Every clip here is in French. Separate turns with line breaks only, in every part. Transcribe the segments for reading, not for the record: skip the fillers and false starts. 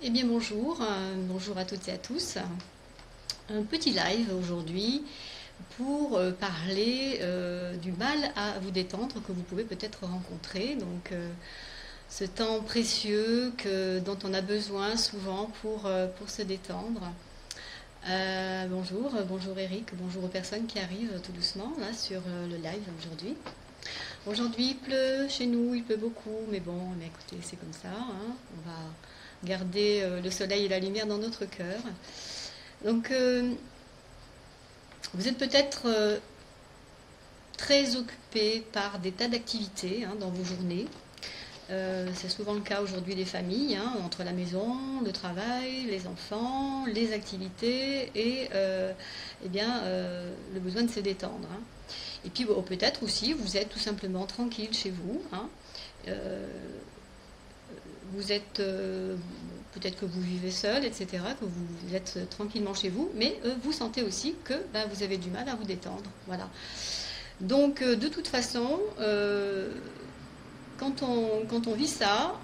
Eh bien bonjour, bonjour à toutes et à tous. Un petit live aujourd'hui pour parler du mal à vous détendre que vous pouvez peut-être rencontrer. Ce temps précieux dont on a besoin souvent pour se détendre. Bonjour Eric, bonjour aux personnes qui arrivent tout doucement là sur le live aujourd'hui. Aujourd'hui il pleut chez nous, il pleut beaucoup, mais écoutez, c'est comme ça, hein. On va garder le soleil et la lumière dans notre cœur. Donc, vous êtes peut-être très occupé par des tas d'activités hein, dans vos journées. C'est souvent le cas aujourd'hui des familles, hein, entre la maison, le travail, les enfants, les activités et le besoin de se détendre. Hein. Et puis peut-être aussi vous êtes tout simplement tranquille chez vous. Hein. Vous êtes peut-être que vous vivez seul, etc., que vous êtes tranquillement chez vous, mais vous sentez aussi que vous avez du mal à vous détendre. Voilà. Donc de toute façon, quand on vit ça,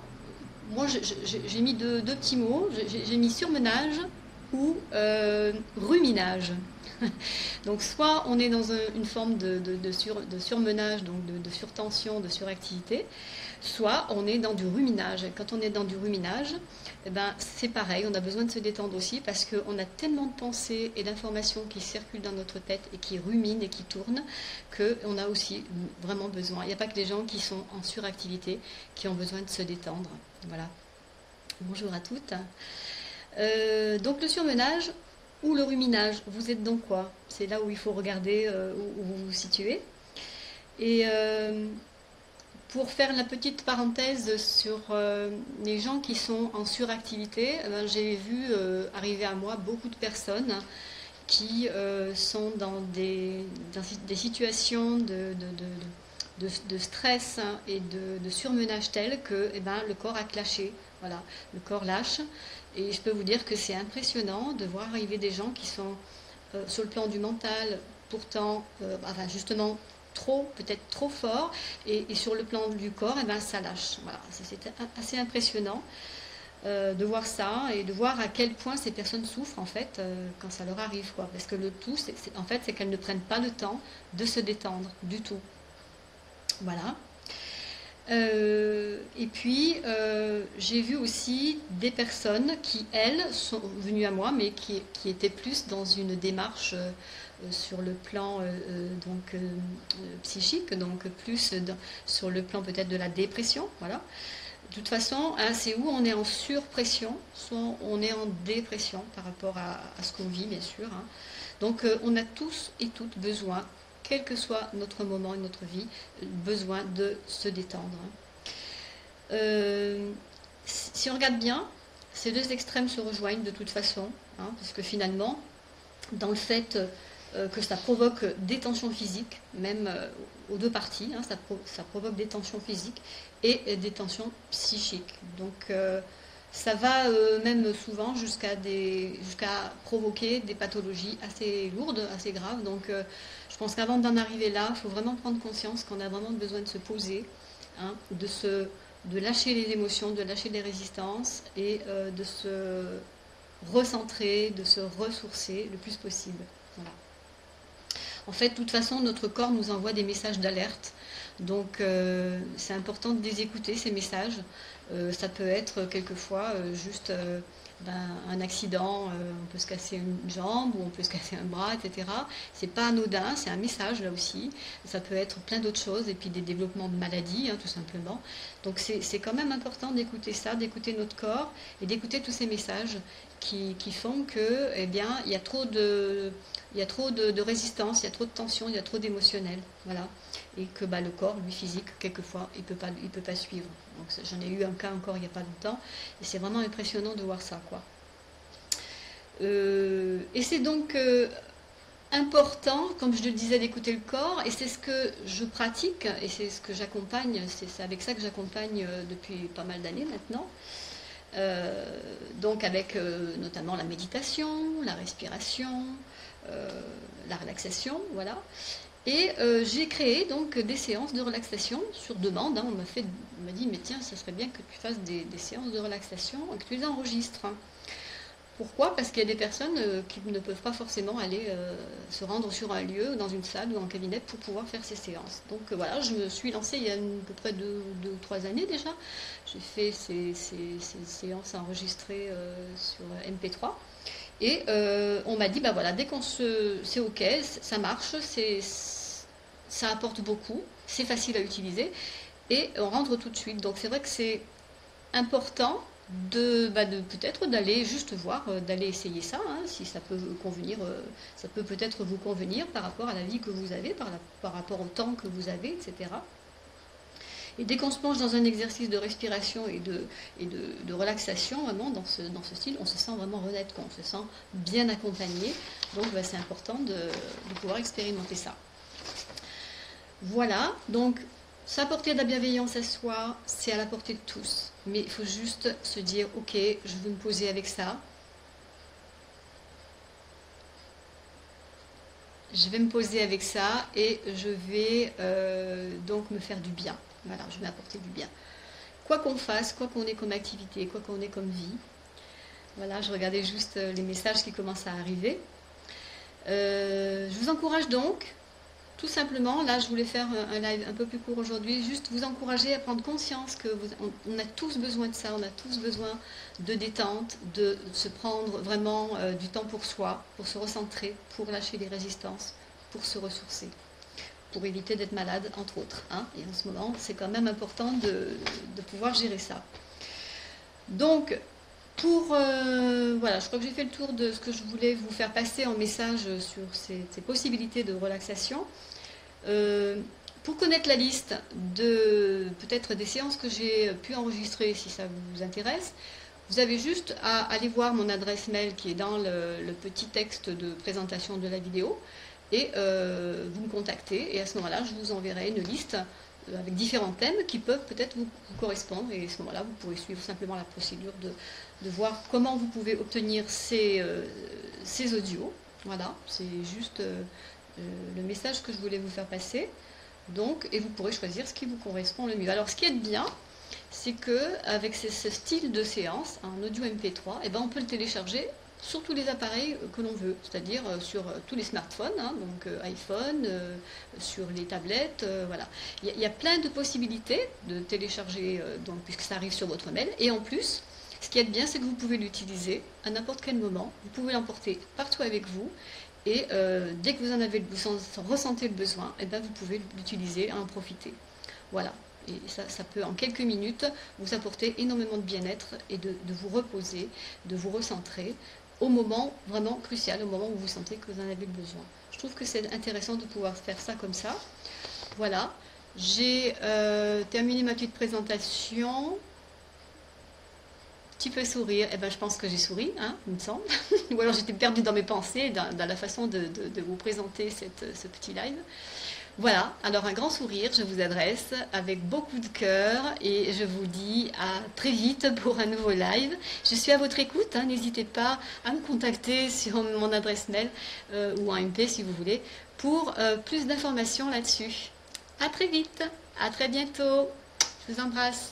moi j'ai mis deux petits mots, j'ai mis surmenage ou ruminage. Donc soit on est dans une forme de surmenage, donc de surtension, de suractivité, soit on est dans du ruminage. Quand on est dans du ruminage, c'est pareil, on a besoin de se détendre aussi parce qu'on a tellement de pensées et d'informations qui circulent dans notre tête et qui ruminent et qui tournent qu'on a aussi vraiment besoin. Il n'y a pas que les gens qui sont en suractivité qui ont besoin de se détendre. Voilà. Bonjour à toutes. Donc le surmenage ou le ruminage, vous êtes dans quoi? C'est là où il faut regarder où vous vous situez. Et pour faire la petite parenthèse sur les gens qui sont en suractivité, j'ai vu arriver à moi beaucoup de personnes qui sont dans des situations de stress et de surmenage tel que le corps a clashé. Voilà, le corps lâche. Et je peux vous dire que c'est impressionnant de voir arriver des gens qui sont sur le plan du mental, pourtant, justement, peut-être trop fort, et sur le plan du corps, ça lâche. Voilà, c'est assez impressionnant de voir ça et de voir à quel point ces personnes souffrent en fait quand ça leur arrive, quoi. Parce que le tout, c'est qu'elles ne prennent pas le temps de se détendre du tout. Voilà. Et puis j'ai vu aussi des personnes qui elles sont venues à moi mais qui étaient plus dans une démarche sur le plan psychique, donc plus sur le plan peut-être de la dépression. Voilà. De toute façon, hein, c'est où on est en surpression, soit on est en dépression par rapport à ce qu'on vit, bien sûr. Hein. Donc on a tous et toutes besoin, quel que soit notre moment et notre vie, besoin de se détendre. Si on regarde bien, ces deux extrêmes se rejoignent de toute façon, hein, parce que finalement, dans le fait que ça provoque des tensions physiques, même aux deux parties, hein, ça provoque des tensions physiques et des tensions psychiques. Donc ça va même souvent jusqu'à provoquer des pathologies assez lourdes, assez graves. Donc je pense qu'avant d'en arriver là, il faut vraiment prendre conscience qu'on a vraiment besoin de se poser, hein, de lâcher les émotions, de lâcher les résistances et de se recentrer, de se ressourcer le plus possible. Voilà. En fait, de toute façon, notre corps nous envoie des messages d'alerte. Donc, c'est important de les écouter, ces messages. Ça peut être quelquefois juste un accident, on peut se casser une jambe ou on peut se casser un bras, etc. C'est pas anodin, c'est un message là aussi. Ça peut être plein d'autres choses et puis des développements de maladies, hein, tout simplement. Donc, c'est quand même important d'écouter ça, d'écouter notre corps et d'écouter tous ces messages qui font que, eh bien, il y a trop de résistance, il y a trop de tension, il y a trop d'émotionnel, voilà, et que le corps, lui physique, quelquefois, il peut pas suivre. Donc j'en ai eu un cas encore il n'y a pas longtemps, et c'est vraiment impressionnant de voir ça, quoi. Et c'est donc important, comme je le disais, d'écouter le corps, et c'est ce que je pratique, et c'est ce que j'accompagne, c'est avec ça que j'accompagne depuis pas mal d'années maintenant. Donc avec notamment la méditation, la respiration, la relaxation, voilà. Et j'ai créé donc des séances de relaxation sur demande. Hein. On m'a fait m'a dit, mais tiens, ça serait bien que tu fasses des séances de relaxation et que tu les enregistres. Pourquoi? Parce qu'il y a des personnes qui ne peuvent pas forcément aller se rendre sur un lieu, dans une salle ou un cabinet pour pouvoir faire ces séances. Donc voilà, je me suis lancée il y a à peu près 2 ou 3 années déjà. J'ai fait ces séances enregistrées sur MP3. Et on m'a dit, bah voilà, dès qu'on c'est ok, ça marche, ça apporte beaucoup, c'est facile à utiliser et on rentre tout de suite. Donc c'est vrai que c'est important de peut-être d'aller juste voir, d'aller essayer ça, hein, si ça peut convenir, ça peut peut-être vous convenir par rapport à la vie que vous avez, par rapport au temps que vous avez, etc. Et dès qu'on se plonge dans un exercice de respiration et de relaxation, vraiment dans ce style, on se sent vraiment renaître, on se sent bien accompagné. Donc c'est important de pouvoir expérimenter ça. Voilà, donc s'apporter de la bienveillance à soi, c'est à la portée de tous. Mais il faut juste se dire, ok, je veux me poser avec ça. Je vais me poser avec ça et je vais donc me faire du bien. Voilà, je vais m'apporter du bien. Quoi qu'on fasse, quoi qu'on ait comme activité, quoi qu'on ait comme vie. Voilà, je regardais juste les messages qui commencent à arriver. Je vous encourage donc, tout simplement, là je voulais faire un live un peu plus court aujourd'hui, juste vous encourager à prendre conscience que on a tous besoin de ça, on a tous besoin de détente, de se prendre vraiment du temps pour soi, pour se recentrer, pour lâcher les résistances, pour se ressourcer, pour éviter d'être malade, entre autres. Hein. Et en ce moment, c'est quand même important de pouvoir gérer ça. Donc, voilà, je crois que j'ai fait le tour de ce que je voulais vous faire passer en message sur ces possibilités de relaxation. Pour connaître la liste de peut-être des séances que j'ai pu enregistrer, si ça vous intéresse, vous avez juste à aller voir mon adresse mail qui est dans le petit texte de présentation de la vidéo et vous me contactez et à ce moment-là, je vous enverrai une liste avec différents thèmes qui peuvent peut-être vous correspondre et à ce moment-là, vous pourrez suivre simplement la procédure de voir comment vous pouvez obtenir ces audios. Voilà, c'est juste le message que je voulais vous faire passer. Donc, et vous pourrez choisir ce qui vous correspond le mieux. Alors, ce qui est bien, c'est que avec ce style de séance, un audio MP3, eh ben, on peut le télécharger sur tous les appareils que l'on veut, c'est-à-dire sur tous les smartphones, hein, donc iPhone, sur les tablettes, voilà. Il y a plein de possibilités de télécharger, donc, puisque ça arrive sur votre mail, et en plus, ce qui est bien, c'est que vous pouvez l'utiliser à n'importe quel moment, vous pouvez l'emporter partout avec vous, et dès que vous en avez ressentez le besoin, eh ben, vous pouvez l'utiliser, en profiter. Voilà. Et ça peut en quelques minutes vous apporter énormément de bien-être et de vous reposer, de vous recentrer au moment vraiment crucial, au moment où vous sentez que vous en avez besoin. Je trouve que c'est intéressant de pouvoir faire ça comme ça. Voilà. J'ai terminé ma petite présentation. Petit peu sourire, eh ben, je pense que j'ai souri, hein, il me semble. Ou alors j'étais perdue dans mes pensées, dans la façon de vous présenter ce petit live. Voilà, alors un grand sourire, je vous adresse avec beaucoup de cœur et je vous dis à très vite pour un nouveau live. Je suis à votre écoute, hein, n'hésitez pas à me contacter sur mon adresse mail ou en MP si vous voulez pour plus d'informations là-dessus. À très vite, à très bientôt, je vous embrasse.